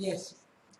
Yes.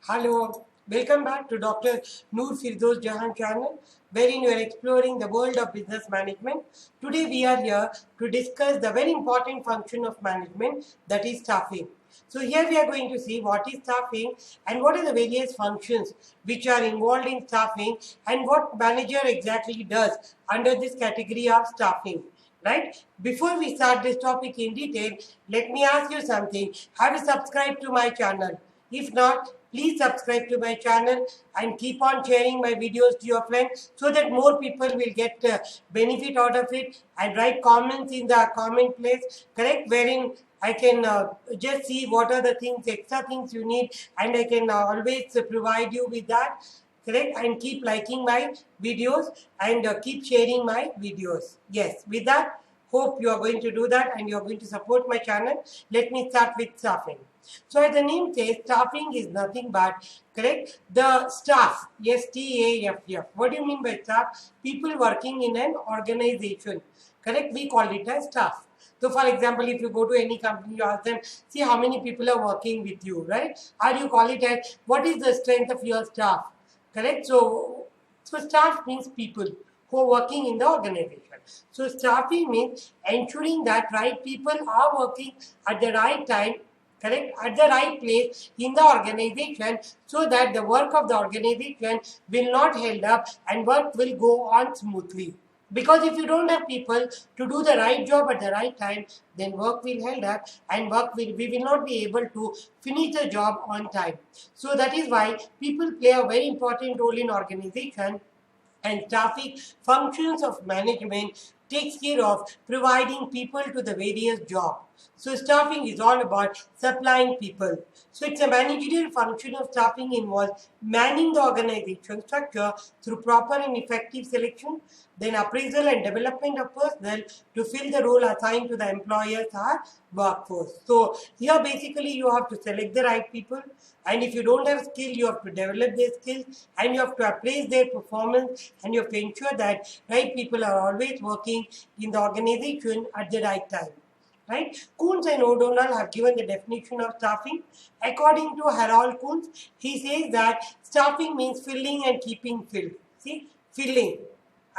Hello. Welcome back to Dr. Noor Firdoz Jahan channel, wherein we are exploring the world of business management. Today we are here to discuss the very important function of management, that is staffing. So here we are going to see what is staffing and what are the various functions which are involved in staffing and what manager exactly does under this category of staffing. Right? Before we start this topic in detail, let me ask you something. Have you subscribed to my channel? If not, please subscribe to my channel and keep on sharing my videos to your friends so that more people will get benefit out of it, and write comments in the comment place, correct, wherein I can just see what are the things, extra things you need, and I can always provide you with that, correct, and keep liking my videos and keep sharing my videos. Yes, with that, hope you are going to do that and you are going to support my channel. Let me start with staffing. So as the name says, staffing is nothing but, correct, the staff, S-T-A-F-F. What do you mean by staff? People working in an organization, correct, we call it as staff. So for example, if you go to any company, you ask them, see how many people are working with you, right? Or you call it as, what is the strength of your staff, correct? So staff means people who are working in the organization. So staffing means ensuring that right people are working at the right time, correct, at the right place in the organization, so that the work of the organization will not held up and work will go on smoothly. Because if you don't have people to do the right job at the right time, then work will held up and we will not be able to finish the job on time. So that is why people play a very important role in organization, and staffing functions of management takes care of providing people to the various jobs. So staffing is all about supplying people. So it's a managerial function of staffing involves manning the organization structure through proper and effective selection, then appraisal and development of personnel to fill the role assigned to the employers or workforce. So here basically you have to select the right people, and if you don't have skill, you have to develop their skills and you have to appraise their performance, and you have to ensure that right people are always working in the organization at the right time. Right? Coons and O'Donnell have given the definition of staffing. According to Harold Coons, he says that staffing means filling and keeping filled. See, filling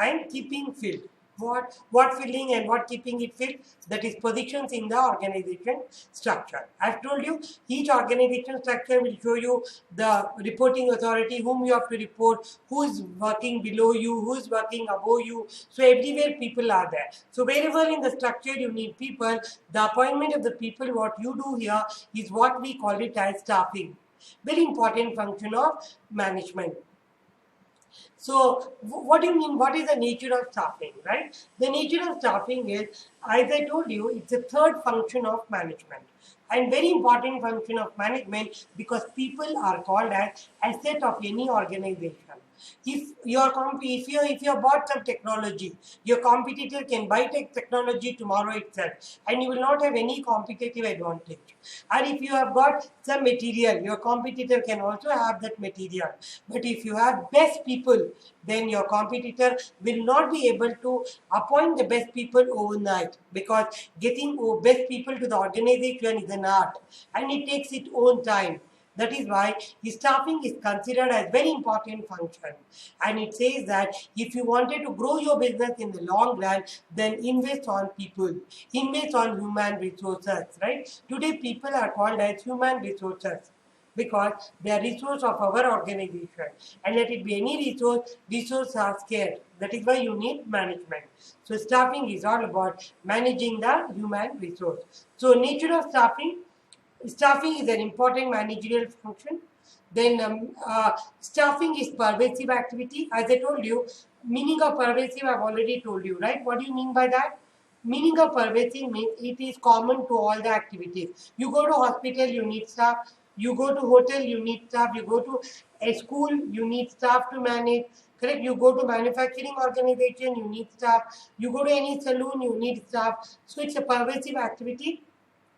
and keeping filled. What filling and what keeping it filled? That is positions in the organization structure. I've told you each organization structure will show you the reporting authority, whom you have to report, who is working below you, who is working above you. So everywhere people are there. So wherever in the structure you need people, the appointment of the people, what you do here is what we call it as staffing. Very important function of management. So, what do you mean? What is the nature of staffing, right? The nature of staffing is, as I told you, it's a third function of management, and very important function of management, because people are called as asset of any organization. If you bought some technology, your competitor can buy technology tomorrow itself, and you will not have any competitive advantage. And if you have got some material, your competitor can also have that material. But if you have best people, then your competitor will not be able to appoint the best people overnight, because getting best people to the organization is an art and it takes its own time. That is why staffing is considered as very important function. And it says that if you wanted to grow your business in the long run, then invest on people, invest on human resources, right? Today people are called as human resources because they are resource of our organization. And let it be any resource are scarce. That is why you need management. So staffing is all about managing the human resource. So nature of staffing is an important managerial function. Then staffing is pervasive activity. As I told you, meaning of pervasive I've already told you, right? What do you mean by that? Meaning of pervasive means it is common to all the activities. You go to hospital, you need staff. You go to hotel, you need staff. You go to a school, you need staff to manage. Correct? You go to manufacturing organization, you need staff. You go to any saloon, you need staff. So it's a pervasive activity.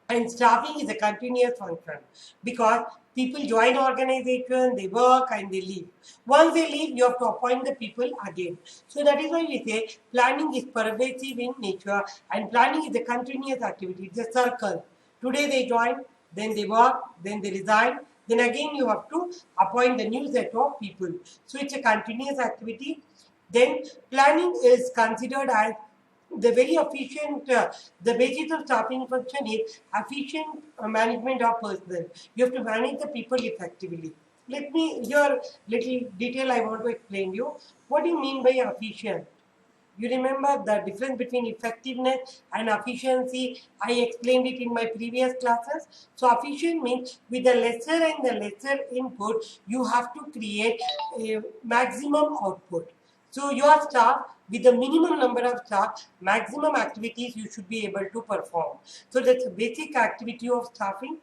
And staffing is a continuous function, because people join organization, they work and they leave. Once they leave, you have to appoint the people again. So that is why we say planning is pervasive in nature, and planning is a continuous activity. It's a circle. Today they join, then they work, then they resign, Then again you have to appoint the new set of people. So it's a continuous activity. Then planning is considered as the very efficient, the basis of staffing function is efficient management of personnel. You have to manage the people effectively. Let me, here little detail I want to explain you. What do you mean by efficient? You remember the difference between effectiveness and efficiency. I explained it in my previous classes. So efficient means with the lesser and the lesser input, you have to create a maximum output. So your staff, with the minimum number of staff, maximum activities you should be able to perform. So that's a basic activity of staffing.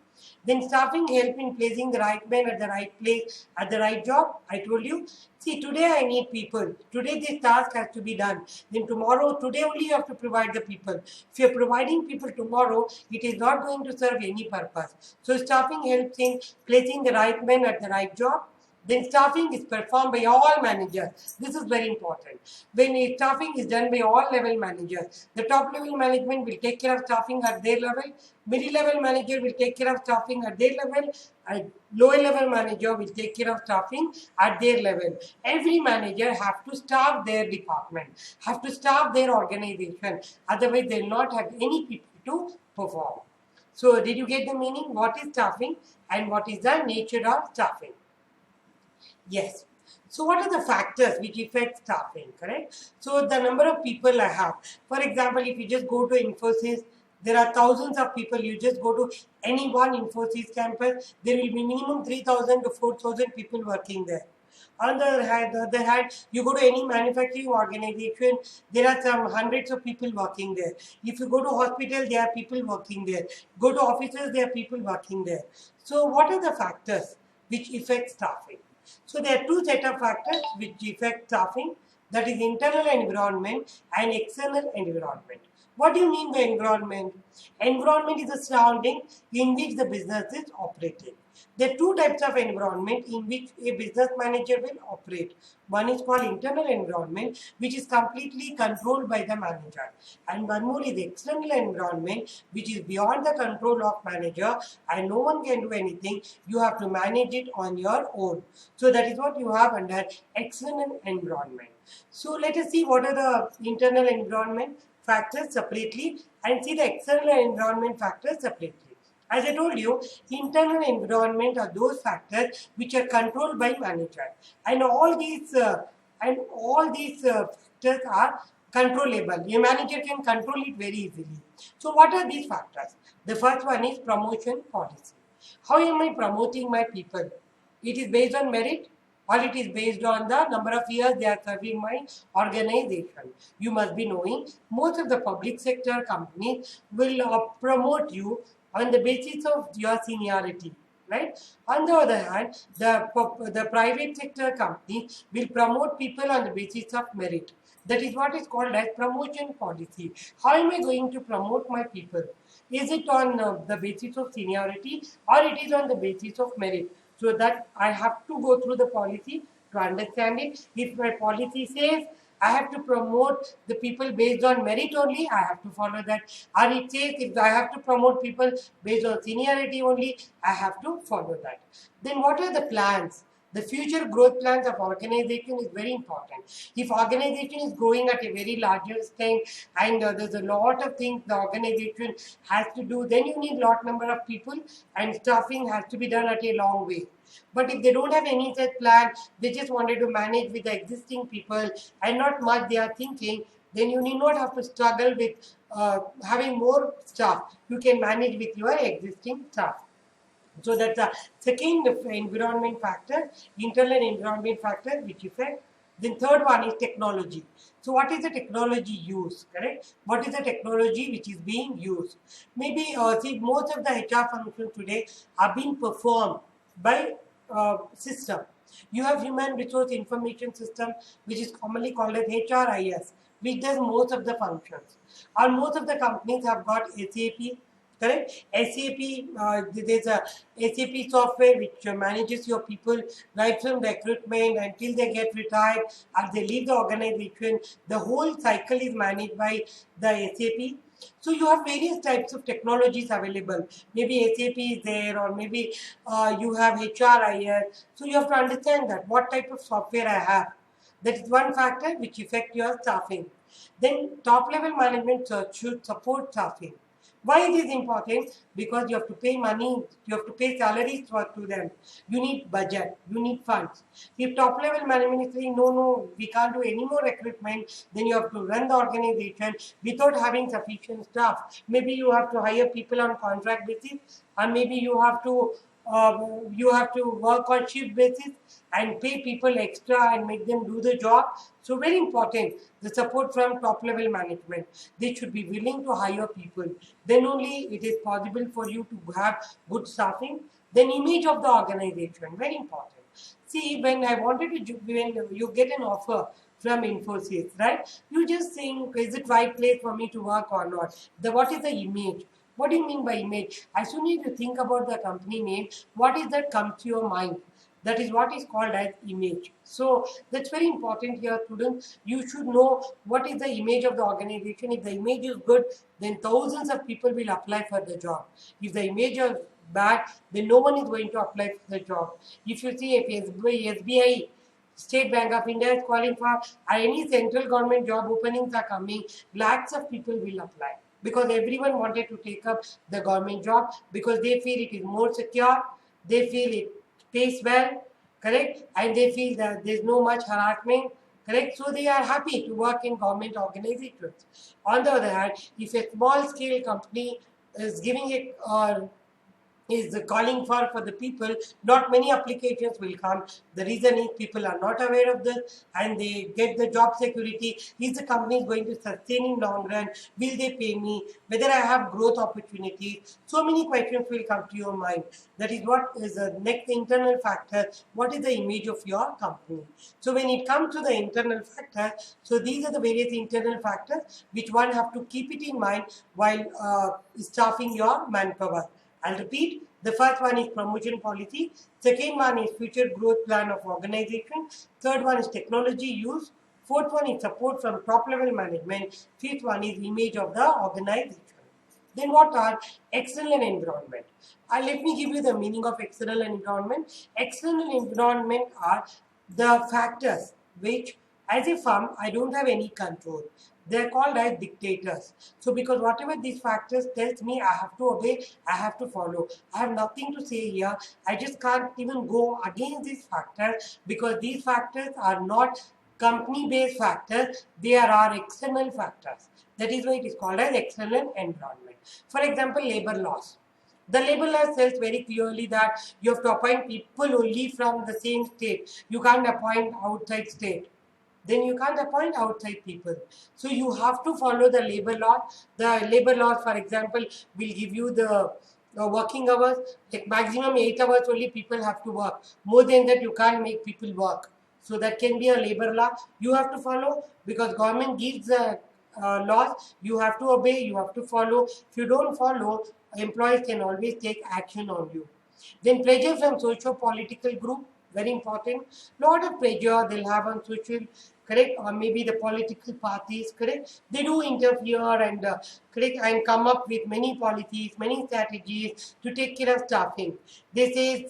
Then staffing help in placing the right man at the right place, at the right job. I told you, see, today I need people. Today this task has to be done. Then tomorrow, today only you have to provide the people. If you are providing people tomorrow, it is not going to serve any purpose. So staffing helps in placing the right man at the right job. Then staffing is performed by all managers. This is very important. When staffing is done by all level managers, the top level management will take care of staffing at their level, middle level manager will take care of staffing at their level, and lower level manager will take care of staffing at their level. Every manager have to staff their department, have to staff their organization. Otherwise, they will not have any people to perform. So, did you get the meaning? What is staffing and what is the nature of staffing? Yes. So what are the factors which affect staffing, correct? So the number of people I have. For example, if you just go to Infosys, there are thousands of people. You just go to any one Infosys campus, there will be minimum 3,000 to 4,000 people working there. On the other hand, you go to any manufacturing organization, there are some hundreds of people working there. If you go to hospital, there are people working there. Go to offices, there are people working there. So what are the factors which affect staffing? So there are two set of factors which affect staffing, that is internal environment and external environment. What do you mean by environment? Environment is the surrounding in which the business is operating. There are two types of environment in which a business manager will operate. One is called internal environment, which is completely controlled by the manager. And one more is external environment, which is beyond the control of manager and no one can do anything. You have to manage it on your own. So that is what you have under external environment. So let us see what are the internal environment factors separately and see the external environment factors separately. As I told you, internal environment are those factors which are controlled by manager, and all these factors are controllable. A manager can control it very easily. So, what are these factors? The first one is promotion policy. How am I promoting my people? It is based on merit, or it is based on the number of years they are serving my organization. You must be knowing most of the public sector companies will promote you on the basis of your seniority, right? On the other hand, the private sector company will promote people on the basis of merit. That is what is called as promotion policy. How am I going to promote my people? Is it on the basis of seniority or it is on the basis of merit? So that I have to go through the policy to understand it. If my policy says I have to promote the people based on merit only, I have to follow that. Or it says if I have to promote people based on seniority only, I have to follow that. Then what are the plans? The future growth plans of organization is very important. If organization is growing at a very larger extent and there's a lot of things the organization has to do, then you need lot number of people and staffing has to be done at a long way. But if they don't have any such plan, they just wanted to manage with the existing people and not much they are thinking, then you need not have to struggle with having more staff. You can manage with your existing staff. So that's the second environment factor, internal environment factor which affect. Then third one is technology. So what is the technology used, correct? What is the technology which is being used? Maybe see most of the HR functions today are being performed by system. You have human resource information system which is commonly called as HRIS, which does most of the functions. Or most of the companies have got SAP. Correct? SAP, there's a SAP software which manages your people right from recruitment until they get retired or they leave the organization. The whole cycle is managed by the SAP. So you have various types of technologies available. Maybe SAP is there, or maybe you have HRIS. So you have to understand that what type of software I have. That is one factor which affect your staffing. Then top level management should support staffing. Why it is important? Because you have to pay money, you have to pay salaries to them. You need budget, you need funds. If top level management is saying, no, we can't do any more recruitment, then you have to run the organization without having sufficient staff. Maybe you have to hire people on contract basis, and maybe you have to work on shift basis and pay people extra and make them do the job. So very important, the support from top level management. They should be willing to hire people. Then only it is possible for you to have good staffing. Then image of the organization, very important. See, when you get an offer from Infosys, right? You just think, is it right place for me to work or not? What is the image? What do you mean by image? As soon as you think about the company name, what is that comes to your mind? That is what is called as image. So that's very important here, students. You should know what is the image of the organization. If the image is good, then thousands of people will apply for the job. If the image is bad, then no one is going to apply for the job. If you see, if SBI, State Bank of India is calling for, or any central government job openings are coming, lakhs of people will apply, because everyone wanted to take up the government job because they feel it is more secure, they feel it pays well, correct, and they feel that there's no much harassment, correct, so they are happy to work in government organizations. On the other hand, if a small scale company is giving it is calling for the people, not many applications will come. The reason is people are not aware of this and they get the job security. Is the company going to sustain in long run? Will they pay me? Whether I have growth opportunities? So many questions will come to your mind. That is what is the next internal factor. What is the image of your company? So when it comes to the internal factor, so these are the various internal factors which one have to keep it in mind while staffing your manpower. I'll repeat. The first one is promotion policy. Second one is future growth plan of organization. Third one is technology use. Fourth one is support from top level management. Fifth one is image of the organization. Then what are external environment? Let me give you the meaning of external environment. External environment are the factors which, as a firm, I don't have any control. They are called as dictators. So because whatever these factors tells me, I have to obey, I have to follow. I have nothing to say here. I just can't even go against these factors because these factors are not company-based factors. They are our external factors. That is why it is called as external environment. For example, labor laws. The labor law says very clearly that you have to appoint people only from the same state. You can't appoint outside state. Then you can't appoint outside people. So you have to follow the labor law. The labor laws, for example, will give you the working hours. Like maximum 8 hours only people have to work. More than that, you can't make people work. So that can be a labor law. You have to follow because government gives the laws. You have to obey. You have to follow. If you don't follow, employees can always take action on you. Then pressure from socio-political group, very important. Lot of pressure they'll have on social, correct, or maybe the political parties, correct. They do interfere and correct and come up with many policies, many strategies to take care of staffing. They say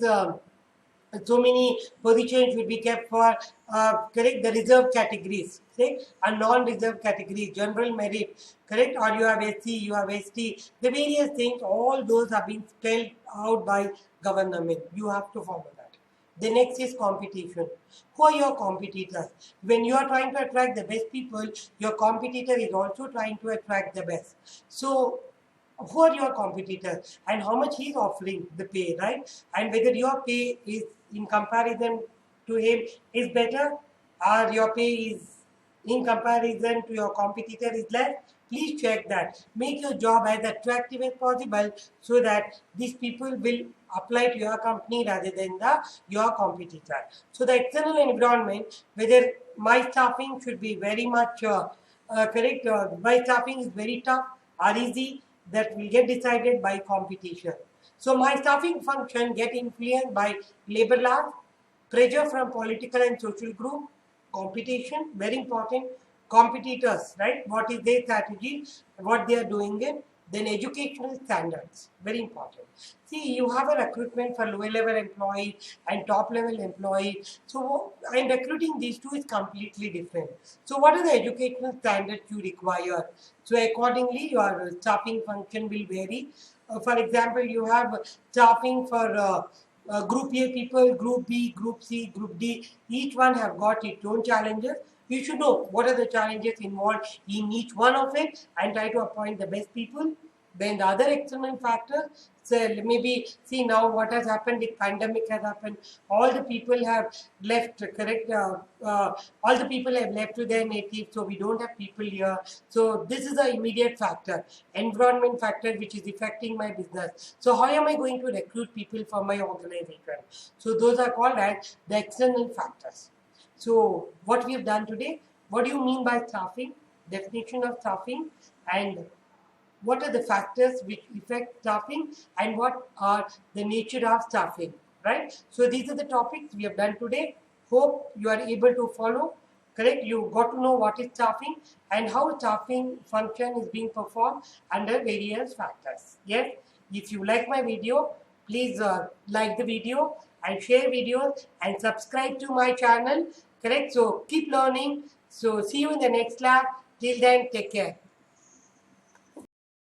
so many positions should be kept for correct the reserved categories, say a non-reserved category, general merit, correct, or you have SC, you have ST, the various things, all those have been spelled out by government. You have to follow that. The next is competition. Who are your competitors? When you are trying to attract the best people, your competitor is also trying to attract the best. So who are your competitors and how much he is offering the pay, right? And whether your pay is in comparison to him is better or your pay is in comparison to your competitor is less. Please check that. Make your job as attractive as possible so that these people will apply to your company rather than your competitor. So the external environment, whether my staffing should be very much correct, my staffing is very tough or easy, that will get decided by competition. So my staffing function get influenced by labor laws, pressure from political and social group, competition, very important, competitors, right? What is their strategy, what they are doing it. Then educational standards, very important. See, you have a recruitment for lower level employees and top level employees. So, and recruiting these two is completely different. So, what are the educational standards you require? So, accordingly, your staffing function will vary. For example, you have staffing for Group A people, Group B, Group C, Group D. Each one have got its own challenges. You should know what are the challenges involved in each one of it and try to appoint the best people. Then the other external factor, so maybe see now what has happened, the pandemic has happened, all the people have left, correct? All the people have left to their native, so we don't have people here. So this is the immediate factor, environment factor, which is affecting my business. So how am I going to recruit people for my organization? So those are called as the external factors. So what we have done today, what do you mean by staffing, definition of staffing, and what are the factors which affect staffing and what are the nature of staffing, right? So these are the topics we have done today. Hope you are able to follow, correct? You got to know what is staffing and how staffing function is being performed under various factors. Yes, if you like my video, please like the video and share videos and subscribe to my channel, correct? So keep learning. So see you in the next lab. Till then, take care.